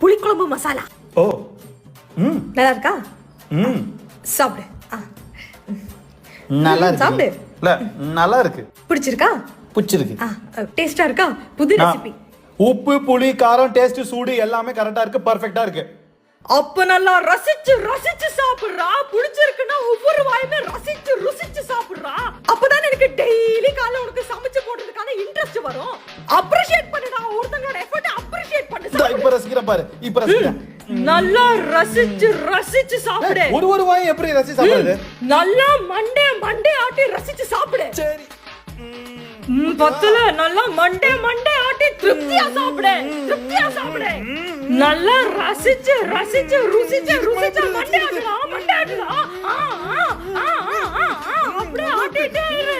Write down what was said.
புளிக்குழம்பு மசாலா. ஓ. நல்லா இருக்கா? சாப்பிடு. நல்லா இருக்கு. சாப்பிடு. இல்ல நல்லா இருக்கு. பிடிச்சிருக்கா? பிடிச்சிருக்கு. டேஸ்டா இருக்கா? புது ரெசிபி. உப்பு புளி காரம் டேஸ்ட் சூடு எல்லாமே கரெக்டா இருக்கு, பெர்ஃபெக்ட்டா இருக்கு. அப்ப நல்லா ரசிச்சு ரசிச்சு சாப்பிடுறா. பிடிச்சிருக்குன்னா ஒவ்வொரு வாயுமே ரசிச்சு ருசிச்சு சாப்பிடுறா. அப்பதான் எனக்கு டெய்லி காலைல உனக்கு சமைச்சு போடுறதுக்கான இன்ட்ரெஸ்ட் வரும். அப்ரிஷியேட் பண்ணுடா, ஒருத்தங்களோட எஃபர்ட் அப்ரிஷியேட் பண்ணு. இப்ப ரசிக்கிறேன் பாரு, இப்ப ரசிக்கிறேன். நல்லா ரசிச்சு ரசிச்சு சாப்பிடு. ஒரு வாய் எப்படி ரசிச்சு சாப்பிடுறது? நல்லா மண்டே ஆட்டி ரசிச்சு சாப்பிடு. சரி. பத்தல நல்லா மண்டே ஆட்டி திருப்தியா சாப்பிடு. நல்லா ரசிச்சு ரசிச்சு ருசிச்சு மண்டே ஆட்டுடா. அப்படியே ஆட்டிட்டே இரு.